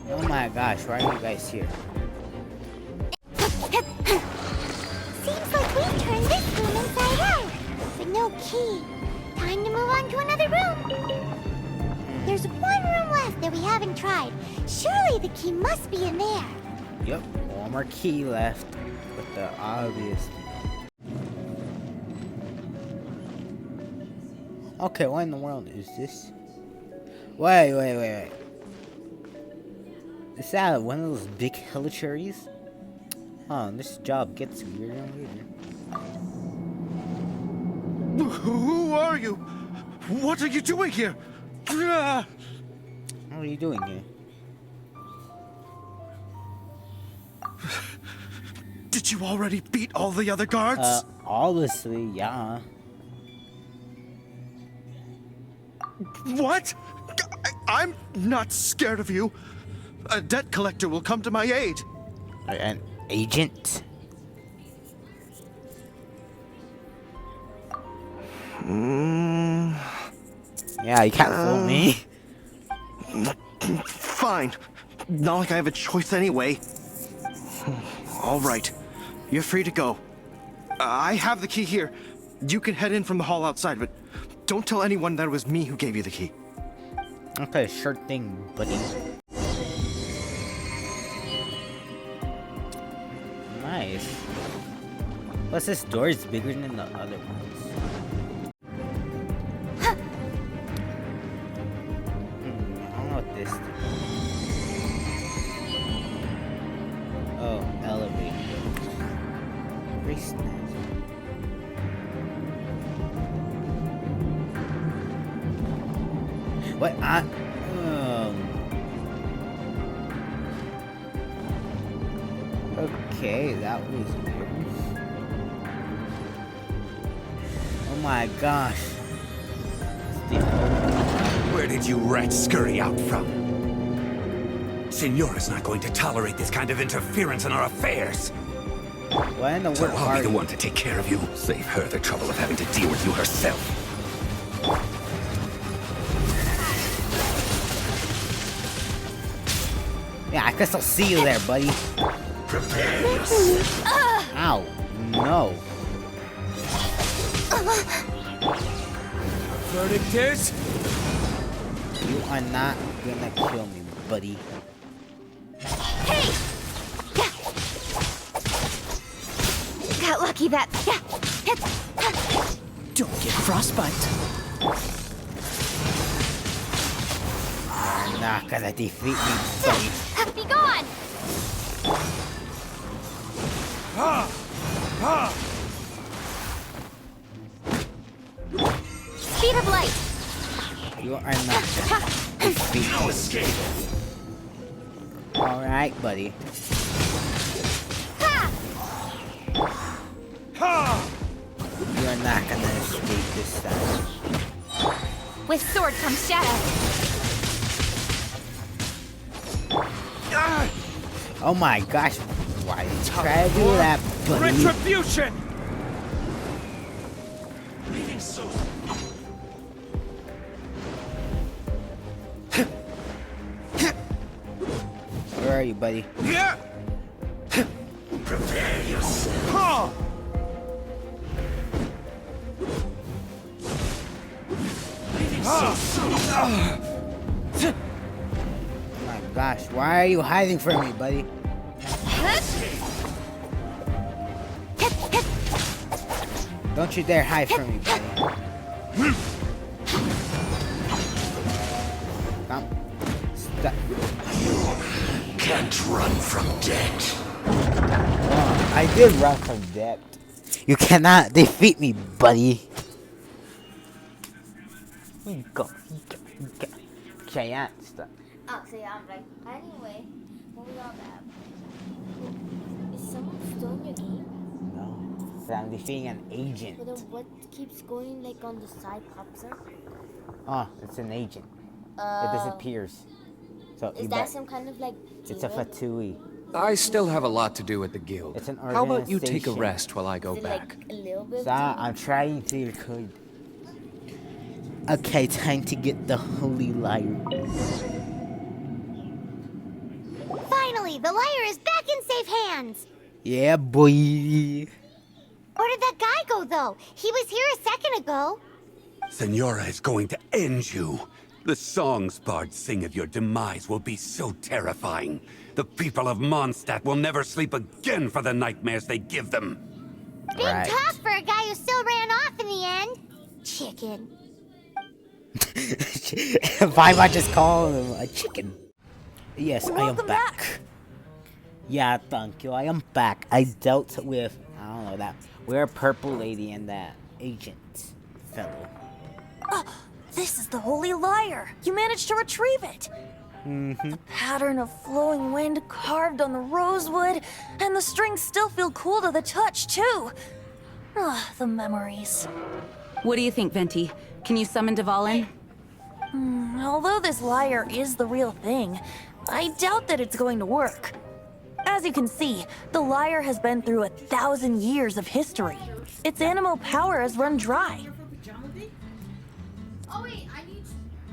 Oh my gosh, why are you guys here? Seems like we've turned this room inside out. But no key. Time to move on to another room. There's one room left that we haven't tried. Surely the key must be in there. Yep, one more key left with the obvious. Okay, what in the world is this? Wait. Is that one of those big helicherries? Oh, this job gets weirder and weirder. Who are you? What are you doing here? What are you doing here? Did you already beat all the other guards? Obviously, yeah. What? I'm not scared of you. A debt collector will come to my aid. An agent? Yeah, you can't fool me. Fine. Not like I have a choice anyway. All right. You're free to go. I have the key here. You can head in from the hall outside, but don't tell anyone that it was me who gave you the key. Okay, sure thing, buddy. Nice. Plus, this door is bigger than the other ones. I don't know what this is. Oh, elevator. Very snazzy. What? Okay, that was weird. Oh my gosh. Where did you rats scurry out from? Senora's not going to tolerate this kind of interference in our affairs. What in the So world I'll be are the you? one to take care of you. Save her the trouble of having to deal with you herself. Yeah, I guess I'll see you there, buddy. Prepare yourself. Ow. No. Verdict is? You are not gonna kill me, buddy. Hey! Yeah. Got lucky that. Yeah. Don't get frostbite. You're not gonna defeat me, buddy. Be gone! Speed of light! You are not gonna defeat me. No escape. Alright, buddy. You are not gonna escape this time. With sword comes shadow. Oh my gosh. Why did you try to do that, buddy? Retribution! Where are you, buddy? Prepare yourself. Oh my gosh, why are you hiding from me, buddy? Don't you dare hide from me, buddy. Come. Stop. Can't run from death. Oh, I did run from death. You cannot defeat me, buddy. You go. Giant stuff. Oh, so yeah, I'm right. Anyway, what was all that? Is someone still in your game? No. So I'm defeating an agent. But then what keeps going like on the side pops up? Oh, it's an agent. It disappears. So Is that some kind of like It's a demon? fatui. I still have a lot to do at the guild. It's an How about you take a organization. rest while I go Is it back? like a little bit? So I'm trying to record. Okay, time to get the holy liar. Finally, the liar is back in safe hands. Yeah, boy. Where did that guy go though? He was here a second ago. Senora is going to end you. The songs bards sing of your demise will be so terrifying. The people of Mondstadt will never sleep again for the nightmares they give them. Big Right. talk for a guy who still ran off in the end. Chicken. Why am I just calling him a chicken? Yes, I am back. Yeah, thank you. I am back. I dealt with, I don't know, that weird purple lady and that agent fellow. This is the Holy Lyre. You managed to retrieve it. The pattern of flowing wind carved on the rosewood, and the strings still feel cool to the touch, too. Ah, the memories. What do you think, Venti? Can you summon Dvalin? Although this lyre is the real thing, I doubt that it's going to work. As you can see, the lyre has been through 1,000 years of history. Its animal power has run dry. Oh wait, I need.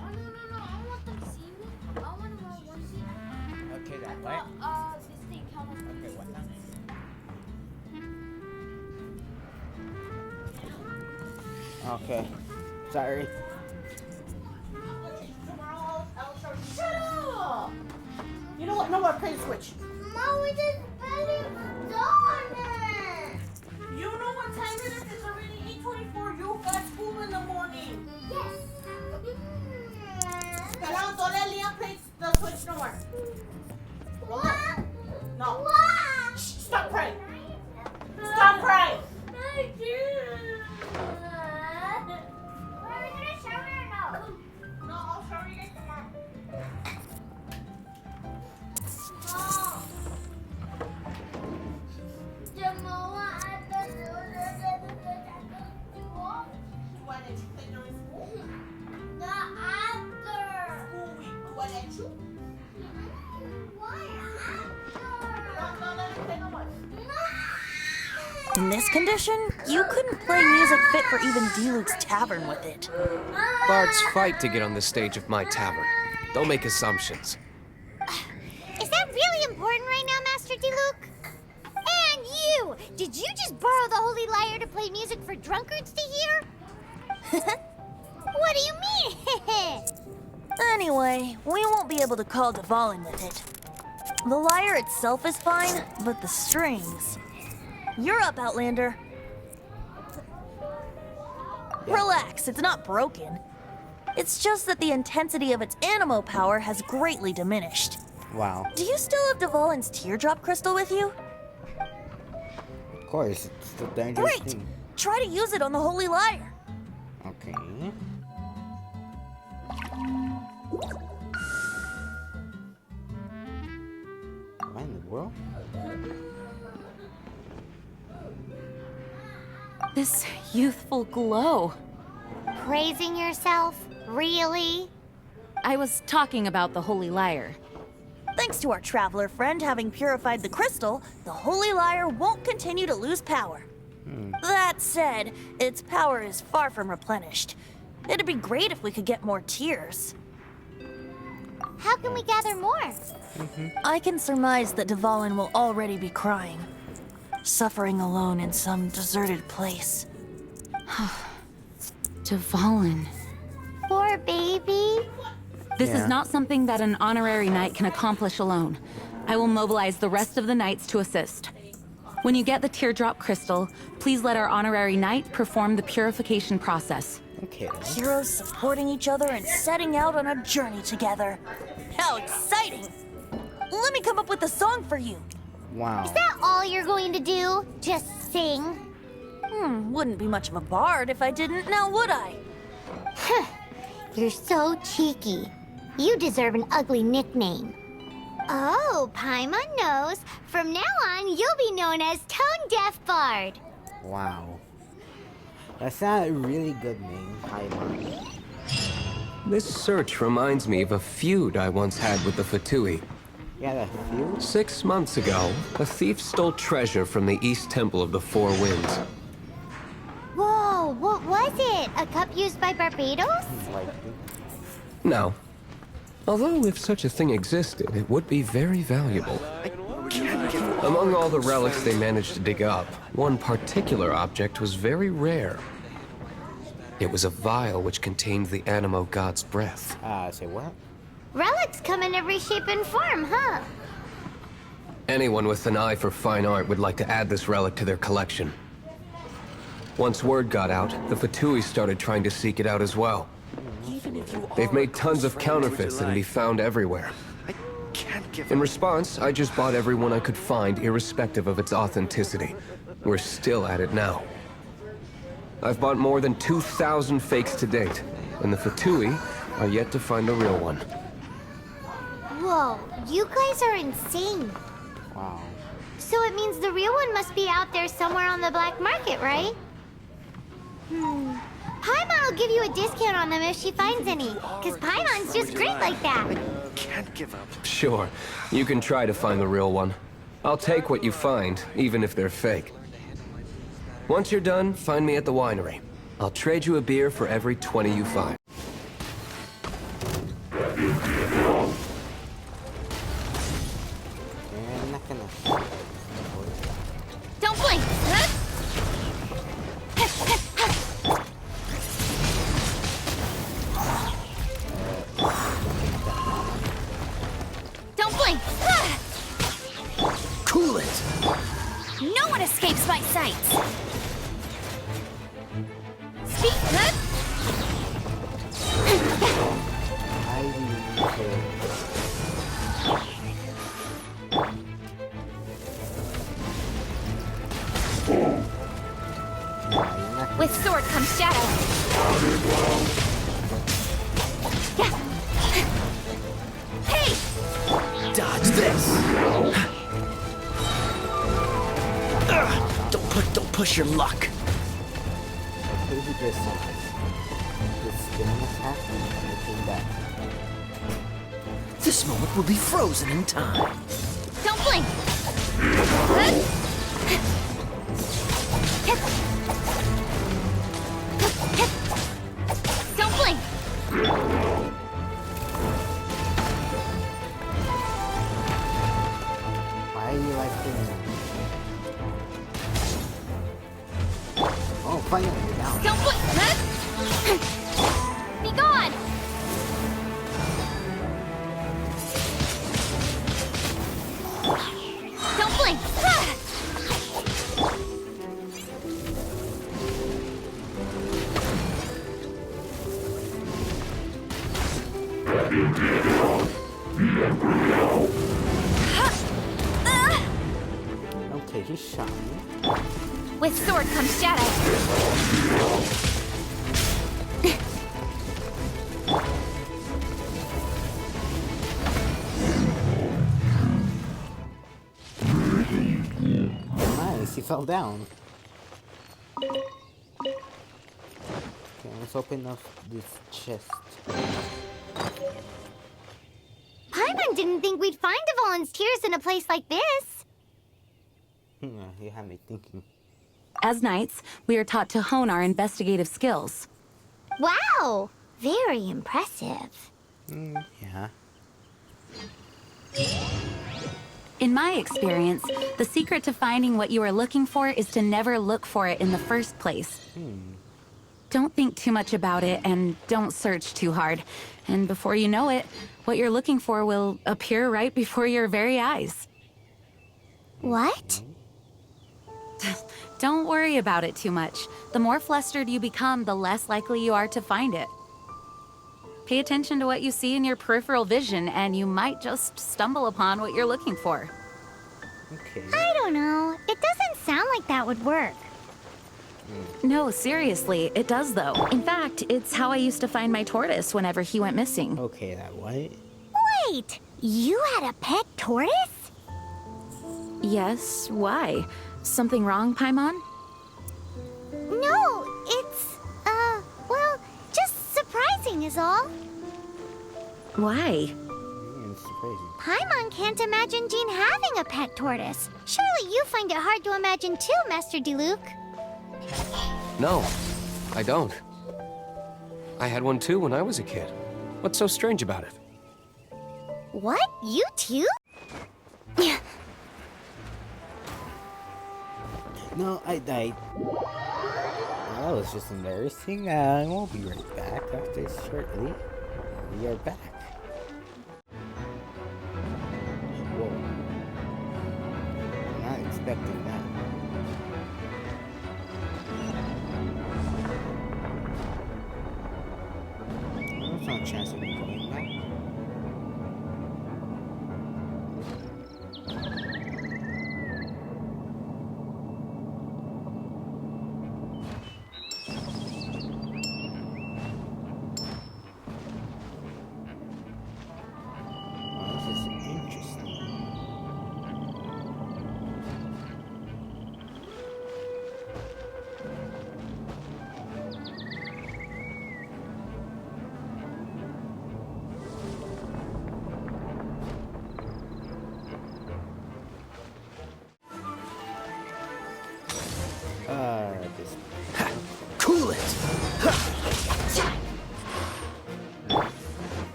Oh no! I don't want them to see me. I want them all to see me. Okay, that what? This thing count on. Okay, what now? Okay, sorry. Shut up! You know what? No more play switch. Mom, we just better done it. You know what time it is? It's already 8:24. You got school in the morning. Yes. Now, don't let Leon play the switch no more. What? No. What? Shh, stop crying. Stop crying. I do. Are we gonna shower or no? No, I'll show you guys tomorrow. In this condition, you couldn't play music fit for even D-Luke's tavern with it. Bards fight to get on the stage of my tavern. Don't make assumptions. Is that really important right now, Master D-Luke? And you! Did you just borrow the Holy Lyre to play music for drunkards to hear? What do you mean? Anyway, we won't be able to call Dvalin with it. The lyre itself is fine, but the strings... You're up, Outlander. Relax, it's not broken. It's just that the intensity of its animo power has greatly diminished. Wow. Do you still have Dvalin's teardrop crystal with you? Of course, it's the dangerous Great! thing. Try to use it on the Holy Lyre. Okay. What in the world? This youthful glow. Praising yourself? Really? I was talking about the Holy Lyre. Thanks to our traveler friend having purified the crystal, the Holy Lyre won't continue to lose power. That said, its power is far from replenished. It'd be great if we could get more tears. How can we gather more? I can surmise that Dvalin will already be crying, suffering alone in some deserted place. Dvalin. Poor baby. This Yeah. is not something that an honorary knight can accomplish alone. I will mobilize the rest of the knights to assist. When you get the teardrop crystal, please let our honorary knight perform the purification process. Okay. Heroes supporting each other and setting out on a journey together. How exciting! Let me come up with a song for you. Wow. Is that all you're going to do? Just sing? Wouldn't be much of a bard if I didn't, now would I? You're so cheeky. You deserve an ugly nickname. Oh, Paimon knows. From now on, you'll be known as Tone Deaf Bard. Wow. That's not a really good name, Paimon. This search reminds me of a feud I once had with the Fatui. Yeah, the feud? 6 months ago, a thief stole treasure from the East Temple of the Four Winds. Whoa, what was it? A cup used by Barbados? Likely. No. Although if such a thing existed, it would be very valuable. Among all the relics they managed to dig up, one particular object was very rare. It was a vial which contained the Animo god's breath. Say what? Relics come in every shape and form, huh? Anyone with an eye for fine art would like to add this relic to their collection. Once word got out, the Fatui started trying to seek it out as well. They've made tons of counterfeits that can be found everywhere. In response, I just bought every one I could find, irrespective of its authenticity. We're still at it now. I've bought more than 2,000 fakes to date, and the Fatui are yet to find a real one. Whoa, you guys are insane. Wow. So it means the real one must be out there somewhere on the black market, right? Paimon will give you a discount on them if she finds any. Because Paimon's just great like that. Can't give up. Sure, you can try to find the real one. I'll take what you find, even if they're fake. Once you're done, find me at the winery. I'll trade you a beer for every 20 you find. I'm not gonna... Don't blink! Huh? Don't blink! Cool it! No one escapes my sights! Speak! Huh? I really care. With sword comes shadow. Hey! Dodge this! Don't push your luck. Who did this song? This stillness happened and it came back. This moment will be frozen in time. Don't blink! Huh? Don't blink! Why are you like this? Oh, finally, you're down. Don't blink! Huh? Be gone! Don't blink! Okay, he shot me. With sword comes shadow. Nice, he fell down. Okay, let's open up this chest. Paimon didn't think we'd find the volunteers in a place like this. You have me thinking. As knights, we are taught to hone our investigative skills. Wow! Very impressive. Yeah. In my experience, the secret to finding what you are looking for is to never look for it in the first place. Don't think too much about it and don't search too hard. And before you know it, what you're looking for will appear right before your very eyes. What? Don't worry about it too much. The more flustered you become, the less likely you are to find it. Pay attention to what you see in your peripheral vision, and you might just stumble upon what you're looking for. Okay. I don't know. It doesn't sound like that would work. No, seriously, it does though. In fact, it's how I used to find my tortoise whenever he went missing. Okay, that what? Wait! You had a pet tortoise? Yes, why? Something wrong, Paimon? No, it's, well, just surprising is all. Why? It's surprising. Paimon can't imagine Jean having a pet tortoise. Surely you find it hard to imagine too, Master Diluc. No, I don't. I had one too when I was a kid. What's so strange about it? What? You too? No, I died. That was just embarrassing. I will be right back after shortly. We are back. Whoa. I'm not expecting that. There's no chance of me going back.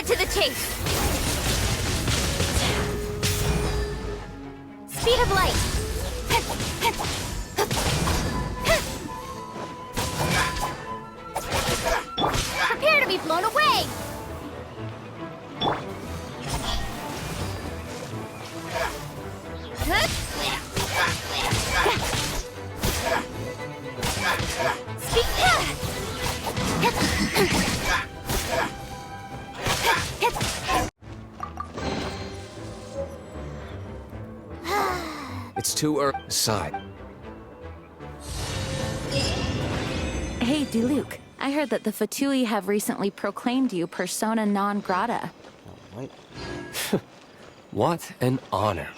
Cut to the chase! Speed of light! Prepare to be blown away! It's too early. Side. Hey, Diluc. I heard that the Fatui have recently proclaimed you persona non grata. What? What an honor.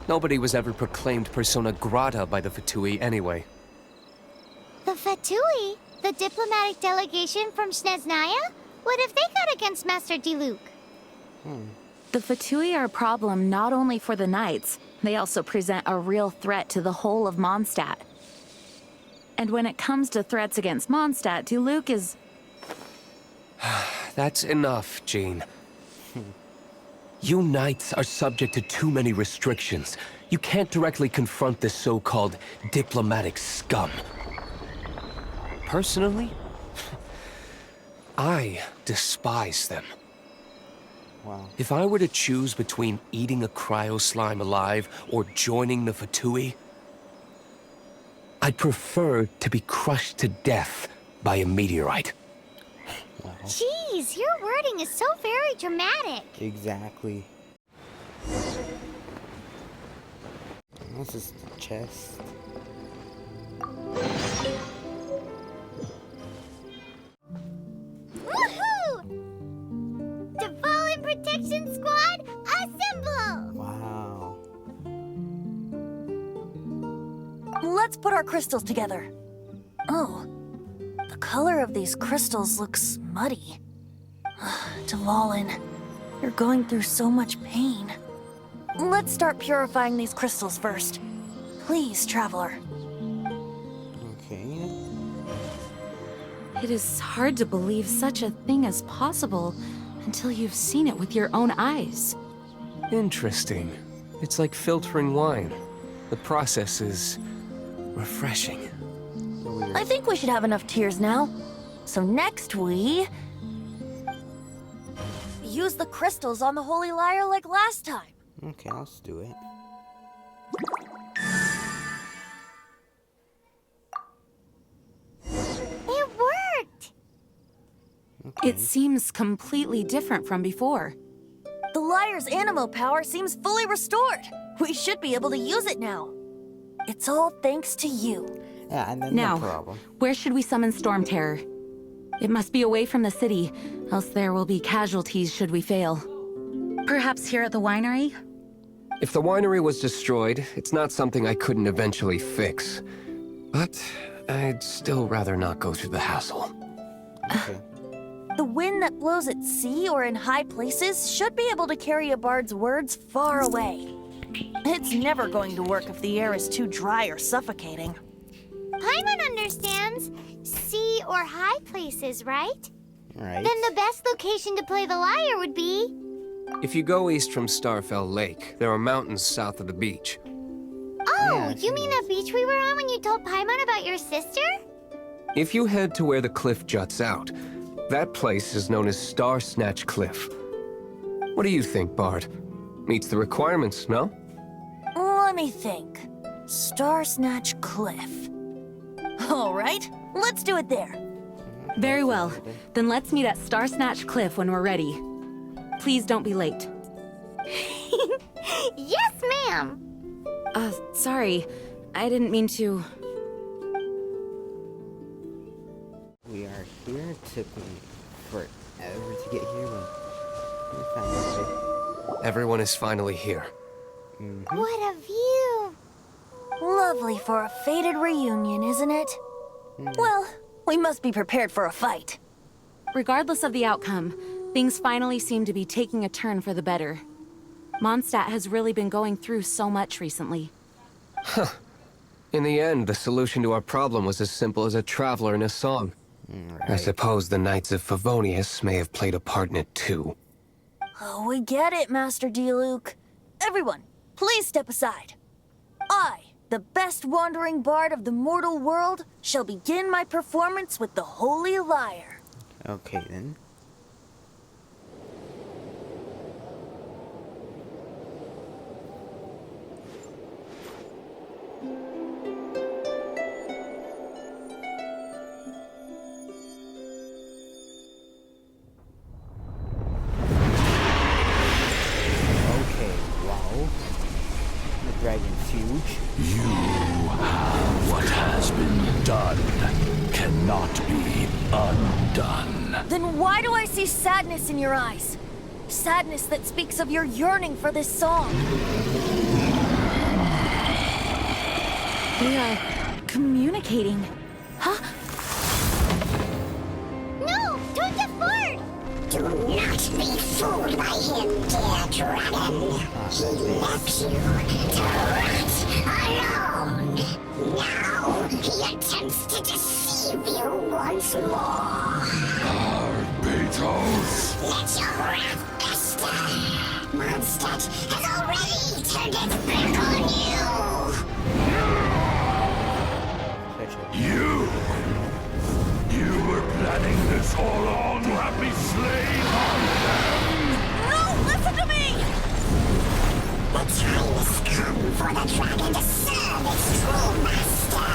Nobody was ever proclaimed persona grata by the Fatui anyway. The Fatui? The diplomatic delegation from Snezhnaya? What have they got against Master Diluc? The Fatui are a problem not only for the Knights, they also present a real threat to the whole of Mondstadt. And when it comes to threats against Mondstadt, Diluc is... That's enough, Jean. You Knights are subject to too many restrictions. You can't directly confront this so-called diplomatic scum. Personally, I despise them. Wow. If I were to choose between eating a cryo slime alive or joining the Fatui, I'd prefer to be crushed to death by a meteorite. Wow. Jeez, your wording is so very dramatic. Exactly. This is the chest. Woohoo! Dvalin Protection Squad, assemble! Wow. Let's put our crystals together. Oh, the color of these crystals looks muddy. Dvalin, you're going through so much pain. Let's start purifying these crystals first. Please, Traveler. Okay. It is hard to believe such a thing is possible until you've seen it with your own eyes. Interesting. It's like filtering wine. The process is refreshing. I think we should have enough tears now. So next we... use the crystals on the Holy Lyre like last time. Okay, let's do it. It worked! Okay. It seems completely different from before. The Lyre's animo power seems fully restored. We should be able to use it now. It's all thanks to you. Yeah, and then Now, no problem. where should we summon Storm Terror? It must be away from the city, else there will be casualties should we fail. Perhaps here at the winery? If the winery was destroyed, it's not something I couldn't eventually fix. But I'd still rather not go through the hassle. Okay. The wind that blows at sea or in high places should be able to carry a bard's words far away. It's never going to work if the air is too dry or suffocating. Paimon understands sea or high places, right? Right. Then the best location to play the lyre would be... If you go east from Starfell Lake, there are mountains south of the beach. Oh, Yeah, you mean that beach we were on when you told Paimon about your sister? If you head to where the cliff juts out, that place is known as Star Snatch Cliff. What do you think, Bard? Meets the requirements, no? Let me think. Star Snatch Cliff. All right, let's do it there. Very well. Then let's meet at Star Snatch Cliff when we're ready. Please don't be late. Yes, ma'am! Sorry. I didn't mean to... We are here. It took me forever to get here, but we found it. Everyone is finally here. What a view! Lovely for a fated reunion, isn't it? Well, we must be prepared for a fight. Regardless of the outcome, things finally seem to be taking a turn for the better. Mondstadt has really been going through so much recently. In the end, the solution to our problem was as simple as a traveler in a song. I suppose the Knights of Favonius may have played a part in it too. Oh, we get it, Master Diluc. Everyone, please step aside. I, the best wandering bard of the mortal world, shall begin my performance with the Holy Lyre. Okay then. Okay, wow. The dragon's huge. What has been done cannot be undone. Then why do I see sadness in your eyes? Sadness that speaks of your yearning for this song. We are communicating. Huh? No! Don't get bored! Do not be fooled by him, dear dragon. He left you to rot alone. Now he attempts to deceive you once more. Beetles! Let your wrath fester. Mondstadt has already turned its back on you. You were planning this all along to have me slain on them! No, listen to me! The time has come for the dragon to serve its true master.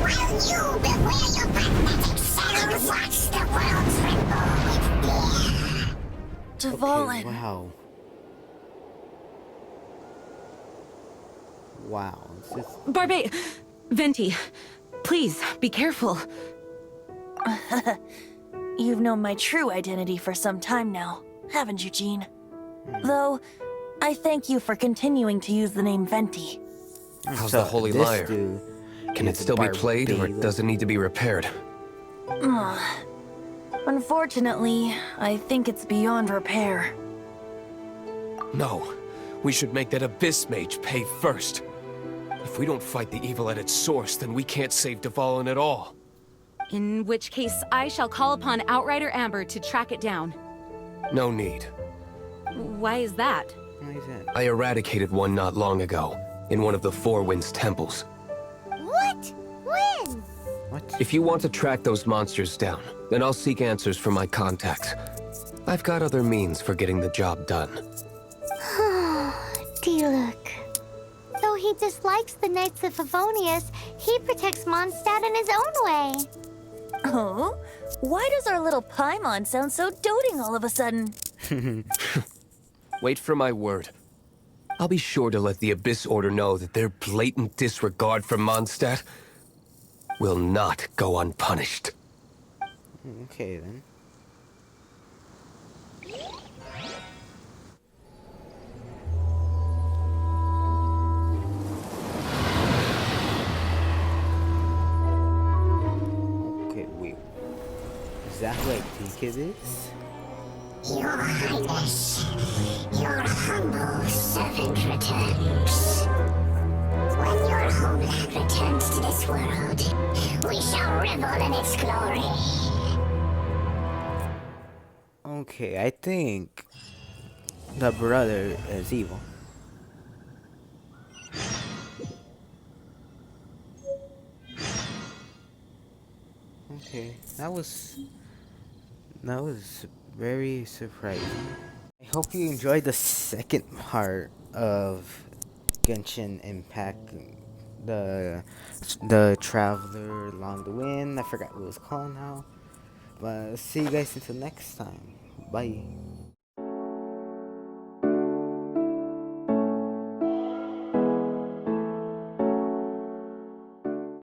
While you beware your pathetic selves, watch the world tremble with fear. Dvalin. Okay, wow. Wow. This is... Barbe... Venti, please, be careful. You've known my true identity for some time now, haven't you, Jean? Though, I thank you for continuing to use the name Venti. How's So, the Holy this Lyre? dude Can it is still be played, or Barbados. does it need to be repaired? Unfortunately, I think it's beyond repair. No. We should make that Abyss Mage pay first. If we don't fight the evil at its source, then we can't save Dvalin at all. In which case, I shall call upon Outrider Amber to track it down. No need. Why is that? Why is that? I eradicated one not long ago, in one of the Four Winds temples. What? When? What? If you want to track those monsters down, then I'll seek answers from my contacts. I've got other means for getting the job done. Diluc. Though he dislikes the Knights of Favonius, he protects Mondstadt in his own way. Oh? Why does our little Paimon sound so doting all of a sudden? Wait for my word. I'll be sure to let the Abyss Order know that their blatant disregard for Mondstadt will not go unpunished. Okay then. Okay, wait. Is that who I think it is? Your Highness, your humble servant returns. When your homeland returns to this world, we shall revel in its glory. Okay, I think the brother is evil. Okay, that was very surprising. I hope you enjoyed the second part of Genshin Impact, the Traveler Along the Wind. I forgot what it was called now. But see you guys until next time. Bye.